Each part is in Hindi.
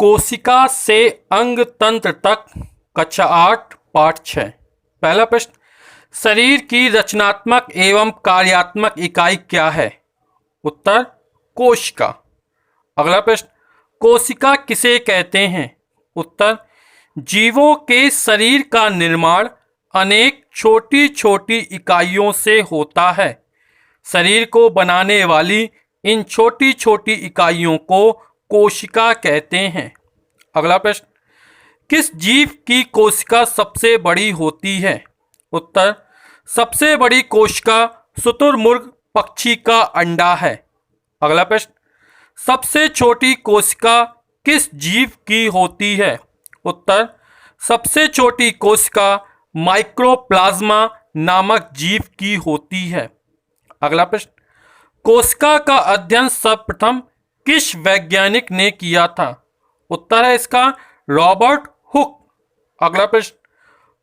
कोशिका से अंग तंत्र तक, कक्षा 8 पाठ 6। पहला प्रश्न, शरीर की रचनात्मक एवं कार्यात्मक इकाई क्या है? उत्तर, कोशिका। अगला प्रश्न, कोशिका किसे कहते हैं? उत्तर, जीवों के शरीर का निर्माण अनेक छोटी छोटी इकाइयों से होता है। शरीर को बनाने वाली इन छोटी छोटी इकाइयों को कोशिका कहते हैं। अगला प्रश्न, किस जीव की कोशिका सबसे बड़ी होती है? उत्तर, सबसे बड़ी कोशिका शुतुरमुर्ग पक्षी का अंडा है। अगला प्रश्न, सबसे छोटी कोशिका किस जीव की होती है? उत्तर, सबसे छोटी कोशिका माइक्रोप्लाज्मा नामक जीव की होती है। अगला प्रश्न, कोशिका का अध्ययन सर्वप्रथम किस वैज्ञानिक ने किया था? उत्तर है इसका रॉबर्ट हुक। अगला प्रश्न,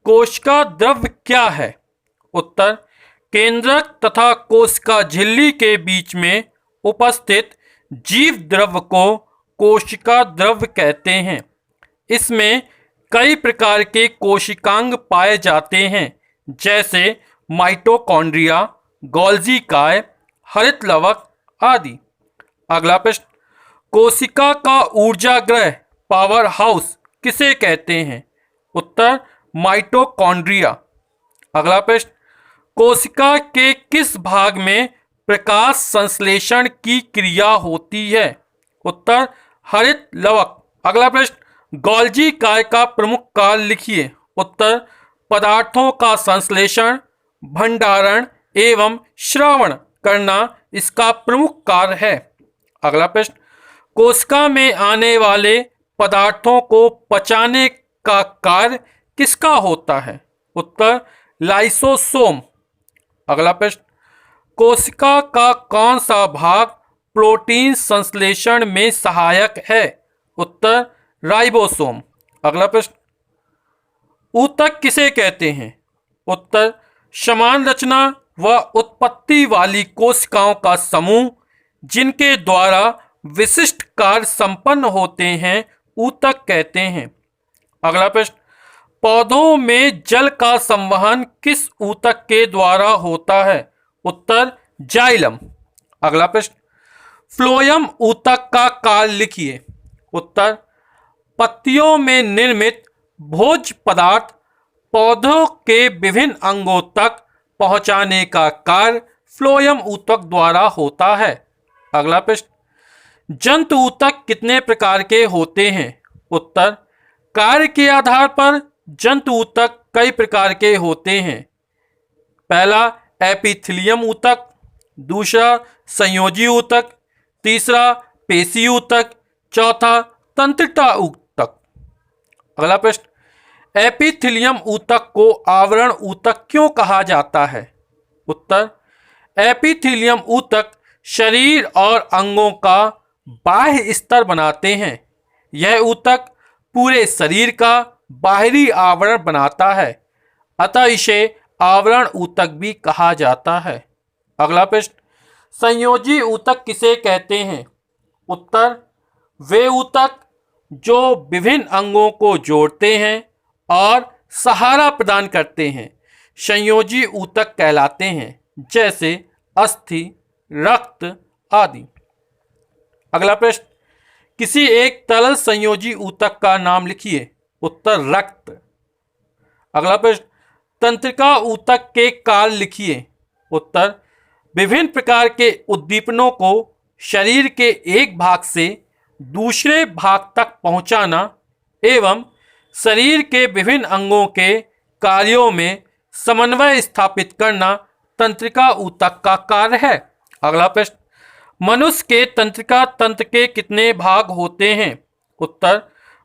कोशिका द्रव्य क्या है? उत्तर, केंद्रक तथा कोशिका झिल्ली के बीच में उपस्थित जीव द्रव्य को कोशिका द्रव्य कहते हैं। इसमें कई प्रकार के कोशिकांग पाए जाते हैं, जैसे माइटोकॉन्ड्रिया, गोल्जी काय, हरित लवक आदि। अगला प्रश्न, कोशिका का ऊर्जागृह पावर हाउस किसे कहते हैं? उत्तर, माइटोकॉन्ड्रिया। अगला प्रश्न, कोशिका के किस भाग में प्रकाश संश्लेषण की क्रिया होती है? उत्तर, हरित लवक। अगला प्रश्न, गोल्जी काय का प्रमुख कार्य लिखिए। उत्तर, पदार्थों का संश्लेषण, भंडारण एवं श्रवण करना इसका प्रमुख कार्य है। अगला प्रश्न, कोशिका में आने वाले पदार्थों को पचाने का कार्य किसका होता है? उत्तर, लाइसोसोम। अगला प्रश्न, कोशिका का कौन सा भाग प्रोटीन संश्लेषण में सहायक है? उत्तर, राइबोसोम। अगला प्रश्न, ऊतक किसे कहते हैं? उत्तर, समान रचना व उत्पत्ति वाली कोशिकाओं का समूह जिनके द्वारा विशिष्ट कार्य संपन्न होते हैं ऊतक कहते हैं। अगला प्रश्न, पौधों में जल का संवहन किस ऊतक के द्वारा होता है? उत्तर, जाइलम। अगला प्रश्न, फ्लोएम ऊतक का कार्य लिखिए। उत्तर, पत्तियों में निर्मित भोज्य पदार्थ पौधों के विभिन्न अंगों तक पहुंचाने का कार्य फ्लोएम ऊतक द्वारा होता है। अगला प्रश्न, जंतु ऊतक कितने प्रकार के होते हैं? उत्तर, कार्य के आधार पर जंतु ऊतक कई प्रकार के होते हैं। पहला एपिथेलियम ऊतक, दूसरा संयोजी ऊतक, तीसरा पेशी ऊतक, चौथा तंत्रिका ऊतक। अगला प्रश्न, एपिथेलियम ऊतक को आवरण ऊतक क्यों कहा जाता है? उत्तर, एपिथेलियम ऊतक शरीर और अंगों का बाह्य स्तर बनाते हैं। यह ऊतक पूरे शरीर का बाहरी आवरण बनाता है, अतः इसे आवरण ऊतक भी कहा जाता है। अगला प्रश्न, संयोजी ऊतक किसे कहते हैं? उत्तर, वे ऊतक जो विभिन्न अंगों को जोड़ते हैं और सहारा प्रदान करते हैं संयोजी ऊतक कहलाते हैं, जैसे अस्थि, रक्त आदि। अगला प्रश्न, किसी एक तरल संयोजी ऊतक का नाम लिखिए। उत्तर, रक्त। अगला प्रश्न, तंत्रिका ऊतक के कार्य लिखिए। उत्तर, विभिन्न प्रकार के उद्दीपनों को शरीर के एक भाग से दूसरे भाग तक पहुंचाना एवं शरीर के विभिन्न अंगों के कार्यों में समन्वय स्थापित करना तंत्रिका ऊतक का कार्य है। अगला प्रश्न, मनुष्य के तंत्रिका तंत्र के कितने भाग होते हैं? उत्तर,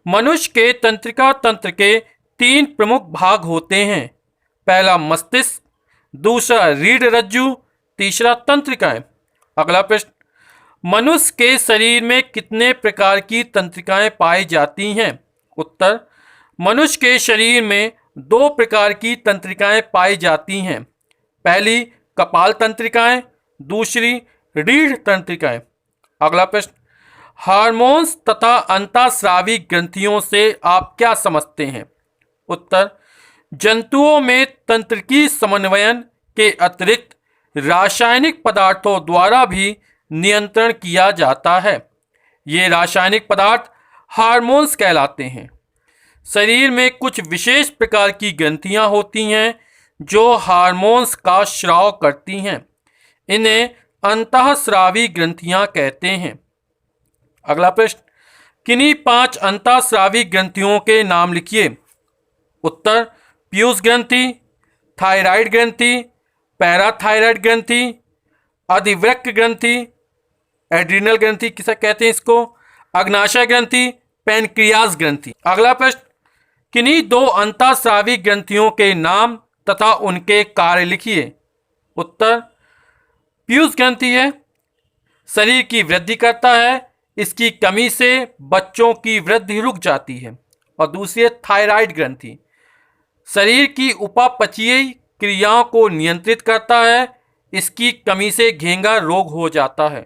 मनुष्य के तंत्रिका तंत्र के 3 प्रमुख भाग होते हैं। पहला मस्तिष्क, दूसरा रीढ़ रज्जु, तीसरा तंत्रिकाएं। अगला प्रश्न, मनुष्य के शरीर में कितने प्रकार की तंत्रिकाएं पाई जाती हैं? उत्तर, मनुष्य के शरीर में 2 प्रकार की तंत्रिकाएं पाई जाती हैं। पहली कपाल तंत्रिकाएं, दूसरी रीढ़ तंत्रिकाएं। अगला प्रश्न, हार्मोन्स तथा अंतःस्रावी ग्रंथियों से आप क्या समझते हैं? उत्तर, जंतुओं में तंत्रिकी समन्वयन के अतिरिक्त रासायनिक पदार्थों द्वारा भी नियंत्रण किया जाता है। ये रासायनिक पदार्थ हार्मोन्स कहलाते हैं। शरीर में कुछ विशेष प्रकार की ग्रंथियां होती हैं जो हार्मोन्स का स्राव करती हैं। इन्हें अंतःस्रावी ग्रंथियां कहते हैं। अगला प्रश्न, किन्हीं 5 अंतःस्रावी ग्रंथियों के नाम लिखिए। उत्तर, पीयूष ग्रंथि, थायराइड ग्रंथि, पैराथायराइड ग्रंथि, अधिवृक्क ग्रंथि, एड्रिनल ग्रंथि किसे कहते हैं इसको, अग्नाशय ग्रंथि, पैनक्रियाज ग्रंथि। अगला प्रश्न, किन्हीं 2 अंतःस्रावी ग्रंथियों के नाम तथा उनके कार्य लिखिए। उत्तर, पीयूष ग्रंथि है, शरीर की वृद्धि करता है, इसकी कमी से बच्चों की वृद्धि रुक जाती है। और दूसरी है थायराइड ग्रंथि, शरीर की उपापचयी क्रियाओं को नियंत्रित करता है, इसकी कमी से घेंगा रोग हो जाता है।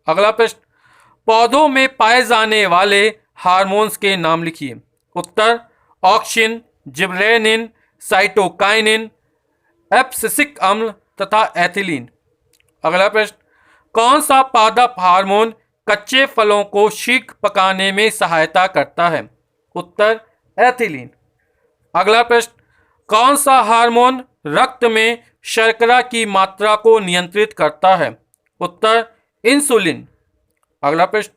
अगला प्रश्न, पौधों में पाए जाने वाले हार्मोन्स के नाम लिखिए। उत्तर, ऑक्सिन, जिबरेलिन, साइटोकाइनिन, एब्सिसिक अम्ल तथा एथिलीन। अगला प्रश्न, कौन सा पादप हार्मोन कच्चे फलों को शीघ्र पकाने में सहायता करता है? उत्तर, एथिलीन। अगला प्रश्न, कौन सा हार्मोन रक्त में शर्करा की मात्रा को नियंत्रित करता है? उत्तर, इंसुलिन। अगला प्रश्न,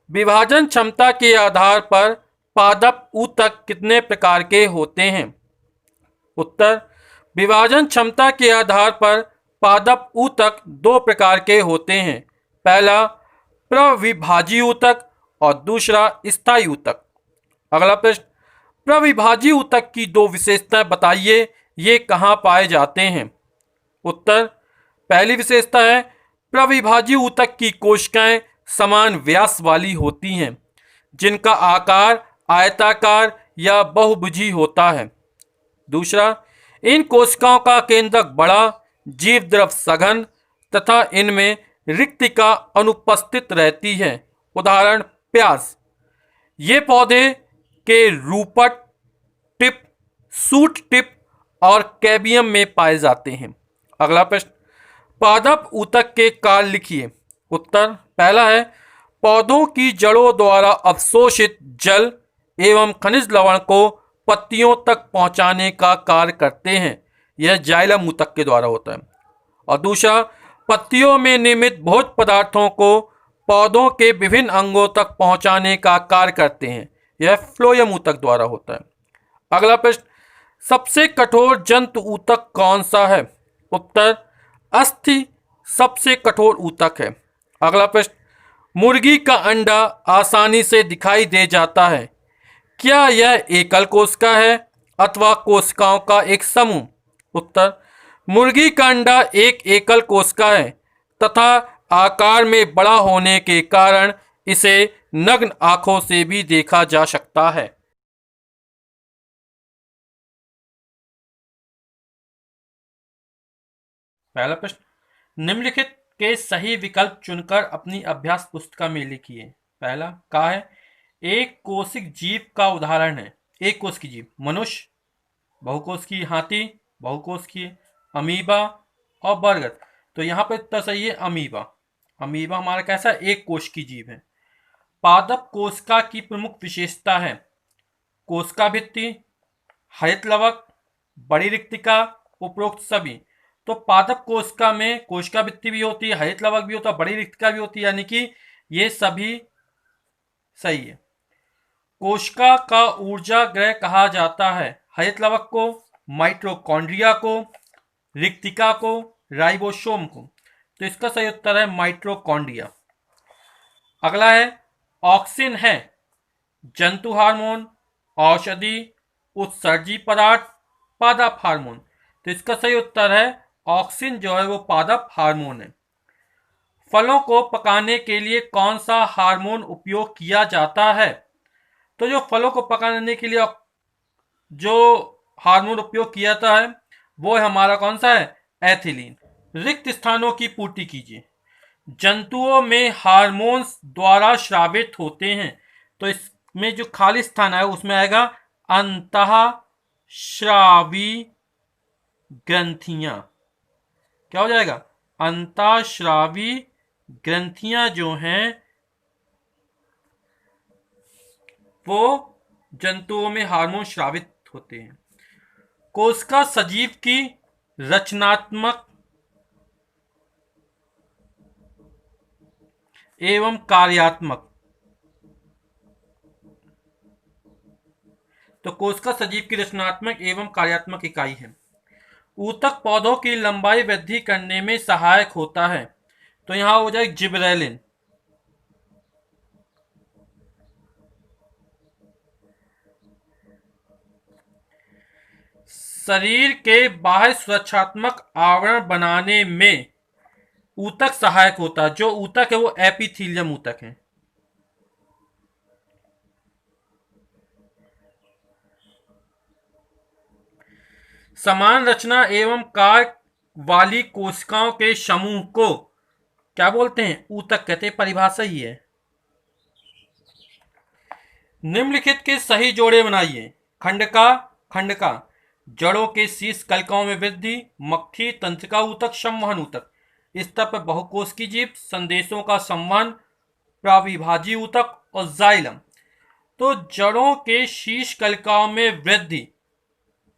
विभाजन क्षमता के आधार पर पादप ऊतक कितने प्रकार के होते हैं? उत्तर, विभाजन क्षमता के आधार पर पादप ऊतक 2 प्रकार के होते हैं। पहला प्रविभाजी ऊतक और दूसरा स्थायी ऊतक। अगला प्रश्न, प्रविभाजी ऊतक की 2 विशेषताएं बताइए, ये कहाँ पाए जाते हैं? उत्तर, पहली विशेषता है प्रविभाजी ऊतक की कोशिकाएं समान व्यास वाली होती हैं, जिनका आकार आयताकार या बहुभुजी होता है। दूसरा, इन कोशिकाओं का केंद्रक बड़ा, जीव द्रव सघन तथा इनमें रिक्तिका अनुपस्थित रहती है। उदाहरण, प्याज। ये पौधे के रूपट टिप, सूट टिप और कैबियम में पाए जाते हैं। अगला प्रश्न, पादप ऊतक के कार्य लिखिए। उत्तर, पहला है पौधों की जड़ों द्वारा अवशोषित जल एवं खनिज लवण को पत्तियों तक पहुंचाने का कार्य करते हैं। यह जाइलम ऊतक के द्वारा होता है। और दूसरा, पत्तियों में निर्मित भोज्य पदार्थों को पौधों के विभिन्न अंगों तक पहुंचाने का कार्य करते हैं। यह फ्लोएम ऊतक द्वारा होता है। अगला प्रश्न, सबसे कठोर जंतु ऊतक कौन सा है? उत्तर, अस्थि सबसे कठोर ऊतक है। अगला प्रश्न, मुर्गी का अंडा आसानी से दिखाई दे जाता है, क्या यह एकल कोशिका है अथवा कोशिकाओं का एक समूह? उत्तर, मुर्गी का अंडा एक एकल कोशिका है तथा आकार में बड़ा होने के कारण इसे नग्न आंखों से भी देखा जा सकता है। पहला प्रश्न, निम्नलिखित के सही विकल्प चुनकर अपनी अभ्यास पुस्तिका में लिखिए। पहला का है, एक कोशिक जीव का उदाहरण है। एक कोश की जीव, मनुष्य, बहुकोश की हाथी, बहुकोश की अमीबा और बरगद। तो यहाँ पे उत्तर सही है अमीबा। अमीबा हमारा कैसा एक कोश की जीव है। पादप कोशिका की प्रमुख विशेषता है कोशिका भित्ति, हरित लवक, बड़ी रिक्तिका, उपरोक्त सभी। तो पादप कोशिका में कोशिका भित्ति भी होती है, हरित लवक भी होता है, बड़ी रिक्तिका भी होती है, यानी कि ये सभी सही है। कोशिका का ऊर्जा ग्रह कहा जाता है हरित लवक को, माइटोकॉन्ड्रिया को, रिक्तिका को, राइबोसोम को। तो इसका सही उत्तर है माइटोकॉन्ड्रिया। अगला है, ऑक्सिन है जंतु हार्मोन, औषधि, उत्सर्जी पदार्थ, पादप हार्मोन। तो इसका सही उत्तर है ऑक्सिन जो है वो पादप हार्मोन है। फलों को पकाने के लिए कौन सा हार्मोन उपयोग किया जाता है? तो जो फलों को पकाने के लिए जो हार्मोन उपयोग किया जाता है वो है हमारा कौन सा है? एथिलीन। रिक्त स्थानों की पूर्ति कीजिए। जंतुओं में हार्मोन्स द्वारा स्रावित होते हैं। तो इसमें जो खाली स्थान है उसमें आएगा अंतःस्रावी ग्रंथियां। क्या हो जाएगा? अंतःस्रावी ग्रंथियां जो हैं वो जंतुओं में हार्मोन स्रावित होते हैं। कोशिका सजीव की रचनात्मक एवं कार्यात्मक। तो कोशिका सजीव की रचनात्मक एवं कार्यात्मक इकाई है। ऊतक पौधों की लंबाई वृद्धि करने में सहायक होता है। तो यहां हो जाए जिबरेलिन। शरीर के बाह्य सुरक्षात्मक आवरण बनाने में ऊतक सहायक होता है। जो ऊतक है वो एपिथीलियम ऊतक है। समान रचना एवं कार्य वाली कोशिकाओं के समूह को क्या बोलते हैं? ऊतक कहते हैं। परिभाषा ही है। निम्नलिखित के सही जोड़े बनाइए। खंडका जड़ों के शीर्ष कलिकाओं में वृद्धि, मक्खी तंत्रिका ऊतक, संवहन ऊतक, स्तर पर बहुकोश की जीव, संदेशों का संवहन, प्रविभाजी ऊतक और जाइलम। तो जड़ों के शीर्ष कलिकाओं में वृद्धि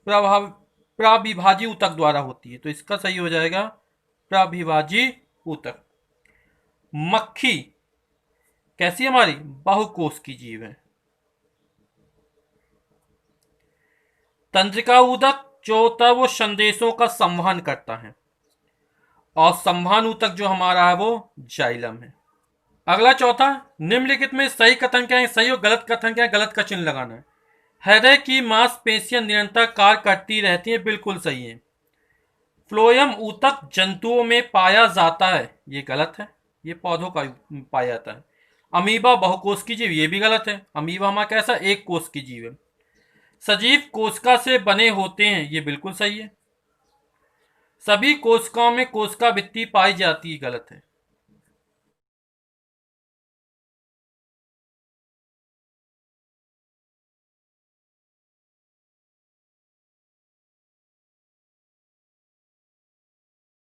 प्रविभाजी ऊतक द्वारा होती है। तो इसका सही हो जाएगा प्रविभाजी ऊतक। मक्खी कैसी हमारी? बहुकोश की जीव है। तंत्रिका ऊतक जो होता है वो संदेशों का संवहन करता है। और संवहन ऊतक जो हमारा है वो जाइलम है। अगला चौथा, निम्नलिखित में सही कथन क्या है? सही और गलत कथन क्या है? गलत का चिन्ह लगाना है। हृदय की मांसपेशियां निरंतर कार्य करती रहती हैं। बिल्कुल सही है। फ्लोएम ऊतक जंतुओं में पाया जाता है। ये गलत है। ये पौधों का पाया जाता है। अमीबा बहुकोश की जीव। ये भी गलत है। अमीबा हमारा कैसा? एक कोश की जीव है। सजीव कोशिका से बने होते हैं। ये बिल्कुल सही है। सभी कोशिकाओं में कोशिका भित्ति पाई जाती है। गलत है।